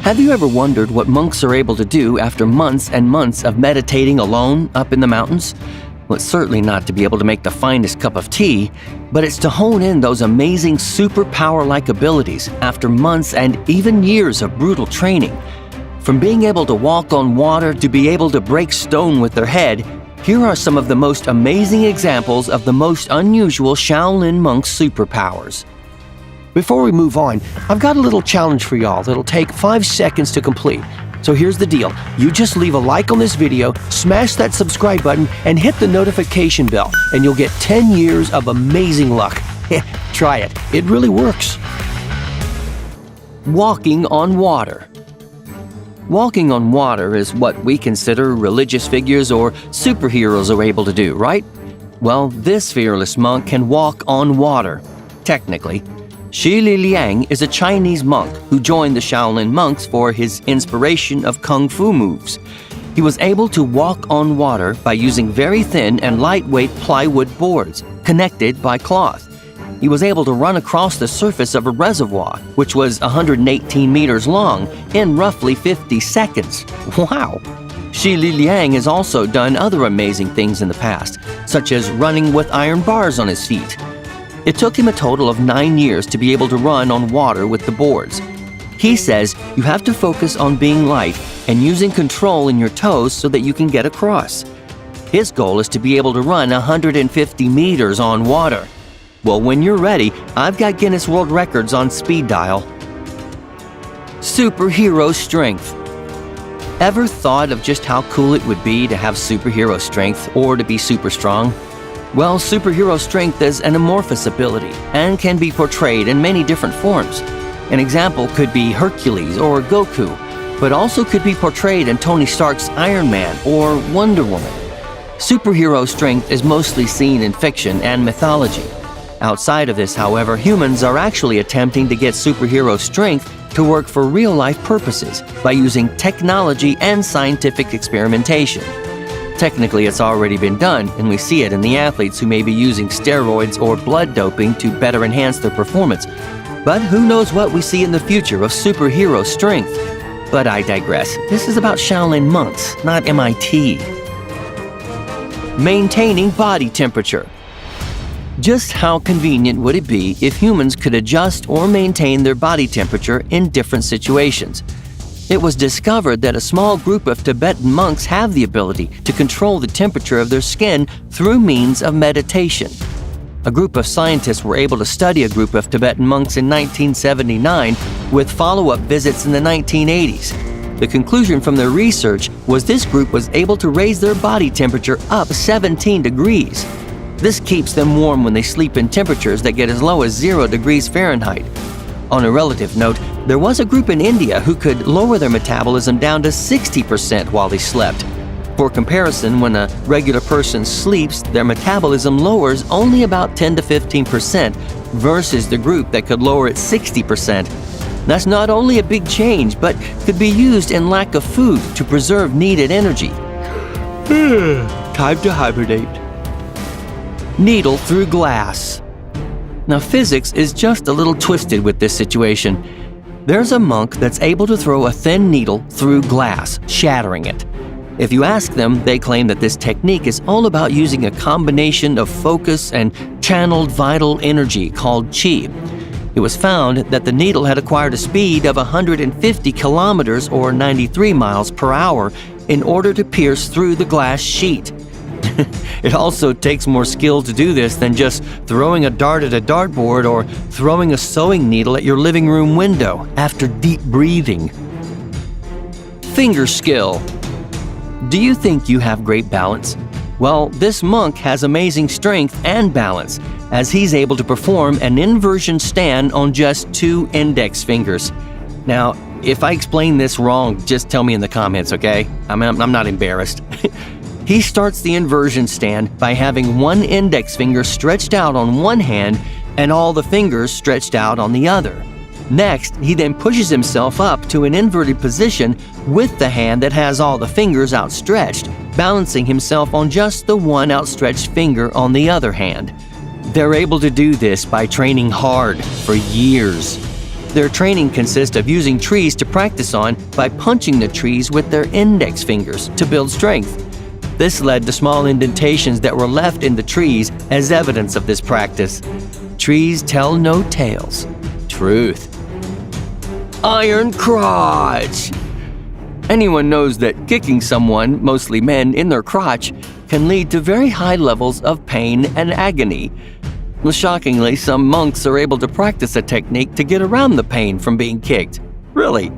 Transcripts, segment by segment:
Have you ever wondered what monks are able to do after months and months of meditating alone up in the mountains? Well, it's certainly not to be able to make the finest cup of tea, but it's to hone in those amazing superpower-like abilities after months and even years of brutal training. From being able to walk on water to be able to break stone with their head, here are some of the most amazing examples of the most unusual Shaolin monks' superpowers. Before we move on, I've got a little challenge for y'all that'll take 5 seconds to complete. So here's the deal. You just leave a like on this video, smash that subscribe button, and hit the notification bell, and you'll get 10 years of amazing luck. Try it. It really works. Walking on water. Walking on water is what we consider religious figures or superheroes are able to do, right? Well, this fearless monk can walk on water, technically. Shi Liang is a Chinese monk who joined the Shaolin monks for his inspiration of kung fu moves. He was able to walk on water by using very thin and lightweight plywood boards connected by cloth. He was able to run across the surface of a reservoir, which was 118 meters long, in roughly 50 seconds. Wow! Shi Liang has also done other amazing things in the past, such as running with iron bars on his feet. It took him a total of 9 years to be able to run on water with the boards. He says you have to focus on being light and using control in your toes so that you can get across. His goal is to be able to run 150 meters on water. Well, when you're ready, I've got Guinness World Records on speed dial. Superhero strength. Ever thought of just how cool it would be to have superhero strength or to be super strong? Well, superhero strength is an amorphous ability and can be portrayed in many different forms. An example could be Hercules or Goku, but also could be portrayed in Tony Stark's Iron Man or Wonder Woman. Superhero strength is mostly seen in fiction and mythology. Outside of this, however, humans are actually attempting to get superhero strength to work for real-life purposes by using technology and scientific experimentation. Technically, it's already been done, and we see it in the athletes who may be using steroids or blood doping to better enhance their performance. But who knows what we see in the future of superhero strength? But I digress. This is about Shaolin monks, not MIT. Maintaining body temperature. Just how convenient would it be if humans could adjust or maintain their body temperature in different situations? It was discovered that a small group of Tibetan monks have the ability to control the temperature of their skin through means of meditation. A group of scientists were able to study a group of Tibetan monks in 1979 with follow-up visits in the 1980s. The conclusion from their research was this group was able to raise their body temperature up 17 degrees. This keeps them warm when they sleep in temperatures that get as low as 0 degrees Fahrenheit. On a relative note, there was a group in India who could lower their metabolism down to 60% while they slept. For comparison, when a regular person sleeps, their metabolism lowers only about 10 to 15% versus the group that could lower it 60%. That's not only a big change, but could be used in lack of food to preserve needed energy. Time to hibernate. Needle through glass. Now, physics is just a little twisted with this situation. There's a monk that's able to throw a thin needle through glass, shattering it. If you ask them, they claim that this technique is all about using a combination of focus and channeled vital energy called qi. It was found that the needle had acquired a speed of 150 kilometers or 93 miles per hour in order to pierce through the glass sheet. It also takes more skill to do this than just throwing a dart at a dartboard or throwing a sewing needle at your living room window after deep breathing. Finger skill. Do you think you have great balance? Well, this monk has amazing strength and balance, as he's able to perform an inversion stand on just 2 index fingers. Now, if I explain this wrong, just tell me in the comments, okay? I'm not embarrassed. He starts the inversion stand by having 1 index finger stretched out on one hand and all the fingers stretched out on the other. Next, he then pushes himself up to an inverted position with the hand that has all the fingers outstretched, balancing himself on just the 1 outstretched finger on the other hand. They're able to do this by training hard for years. Their training consists of using trees to practice on by punching the trees with their index fingers to build strength. This led to small indentations that were left in the trees as evidence of this practice. Trees tell no tales. Truth. Iron crotch! Anyone knows that kicking someone, mostly men, in their crotch can lead to very high levels of pain and agony. Well, shockingly, some monks are able to practice a technique to get around the pain from being kicked. Really?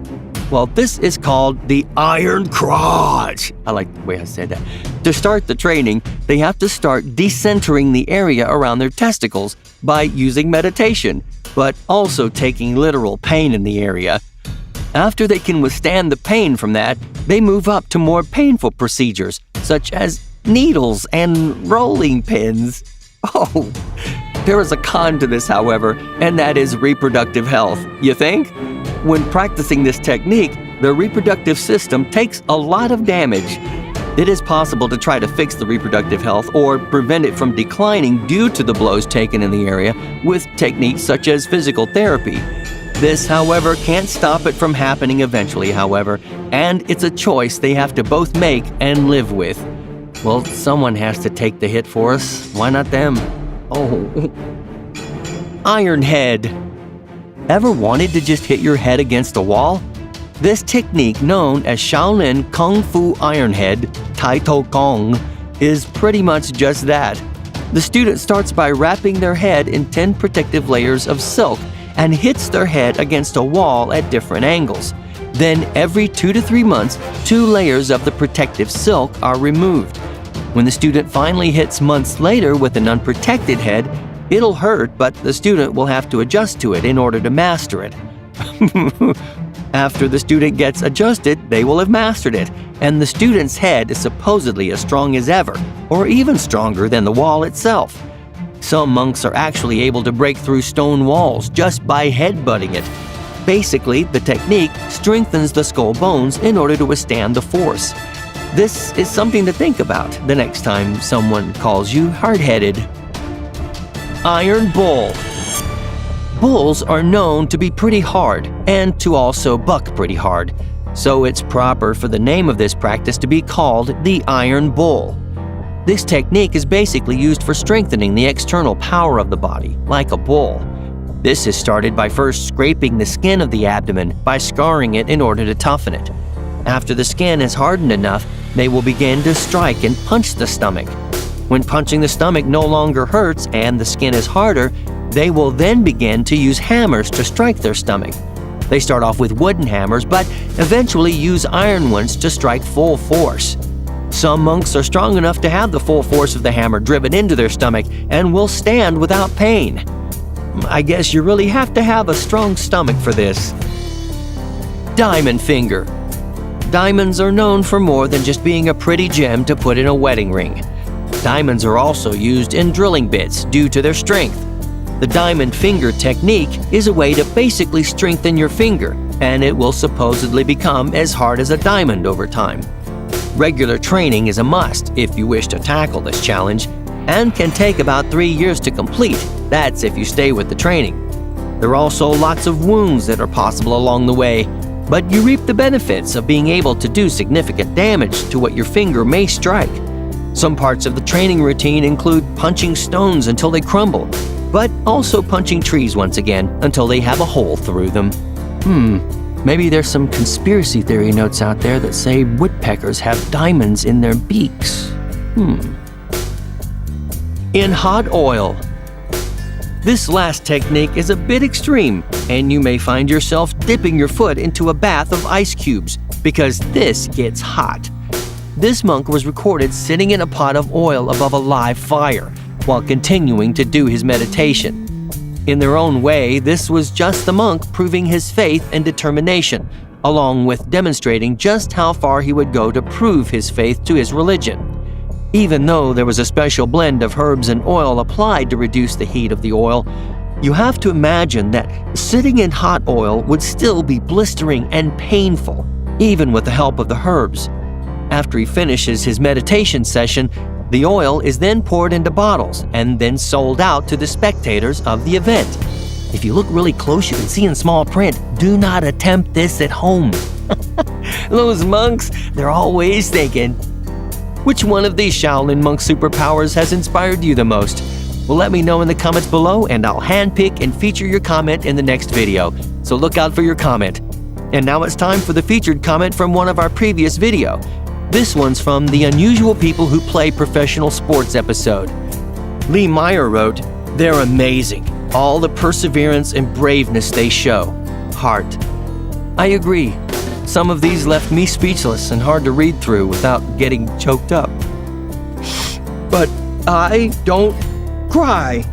Well, this is called the iron crotch. I like the way I said that. To start the training, they have to start decentering the area around their testicles by using meditation, but also taking literal pain in the area. After they can withstand the pain from that, they move up to more painful procedures, such as needles and rolling pins. Oh, there is a con to this, however, and that is reproductive health. You think? When practicing this technique, the reproductive system takes a lot of damage. It is possible to try to fix the reproductive health or prevent it from declining due to the blows taken in the area with techniques such as physical therapy. This, however, can't stop it from happening eventually, however, and it's a choice they have to both make and live with. Well, someone has to take the hit for us. Why not them? Oh. Iron head. Ever wanted to just hit your head against a wall? This technique, known as Shaolin Kung Fu Iron Head, Tai To Kong, is pretty much just that. The student starts by wrapping their head in 10 protective layers of silk and hits their head against a wall at different angles. Then, every 2 to 3 months, 2 layers of the protective silk are removed. When the student finally hits months later with an unprotected head, it'll hurt, but the student will have to adjust to it in order to master it. After the student gets adjusted, they will have mastered it, and the student's head is supposedly as strong as ever, or even stronger than the wall itself. Some monks are actually able to break through stone walls just by headbutting it. Basically, the technique strengthens the skull bones in order to withstand the force. This is something to think about the next time someone calls you hard-headed. Iron bull. Bulls are known to be pretty hard and to also buck pretty hard, so it's proper for the name of this practice to be called the iron bull. This technique is basically used for strengthening the external power of the body, like a bull. This is started by first scraping the skin of the abdomen by scarring it in order to toughen it. After the skin is hardened enough, they will begin to strike and punch the stomach. When punching the stomach no longer hurts and the skin is harder, they will then begin to use hammers to strike their stomach. They start off with wooden hammers, but eventually use iron ones to strike full force. Some monks are strong enough to have the full force of the hammer driven into their stomach and will stand without pain. I guess you really have to have a strong stomach for this. Diamond finger. Diamonds are known for more than just being a pretty gem to put in a wedding ring. Diamonds are also used in drilling bits due to their strength. The diamond finger technique is a way to basically strengthen your finger, and it will supposedly become as hard as a diamond over time. Regular training is a must if you wish to tackle this challenge, and can take about 3 years to complete. That's if you stay with the training. There are also lots of wounds that are possible along the way, but you reap the benefits of being able to do significant damage to what your finger may strike. Some parts of the training routine include punching stones until they crumble, but also punching trees once again until they have a hole through them. Maybe there's some conspiracy theory notes out there that say woodpeckers have diamonds in their beaks. In hot oil. This last technique is a bit extreme, and you may find yourself dipping your foot into a bath of ice cubes because this gets hot. This monk was recorded sitting in a pot of oil above a live fire while continuing to do his meditation. In their own way, this was just the monk proving his faith and determination, along with demonstrating just how far he would go to prove his faith to his religion. Even though there was a special blend of herbs and oil applied to reduce the heat of the oil, you have to imagine that sitting in hot oil would still be blistering and painful, even with the help of the herbs. After he finishes his meditation session, the oil is then poured into bottles and then sold out to the spectators of the event. If you look really close, you can see in small print, "Do not attempt this at home." Those monks, they're always thinking. Which one of these Shaolin monk superpowers has inspired you the most? Well, let me know in the comments below, and I'll handpick and feature your comment in the next video. So look out for your comment. And now it's time for the featured comment from one of our previous video. This one's from the Unusual People Who Play Professional Sports episode. Lee Meyer wrote, "They're amazing. All the perseverance and braveness they show. Heart." I agree. Some of these left me speechless and hard to read through without getting choked up. But I don't cry.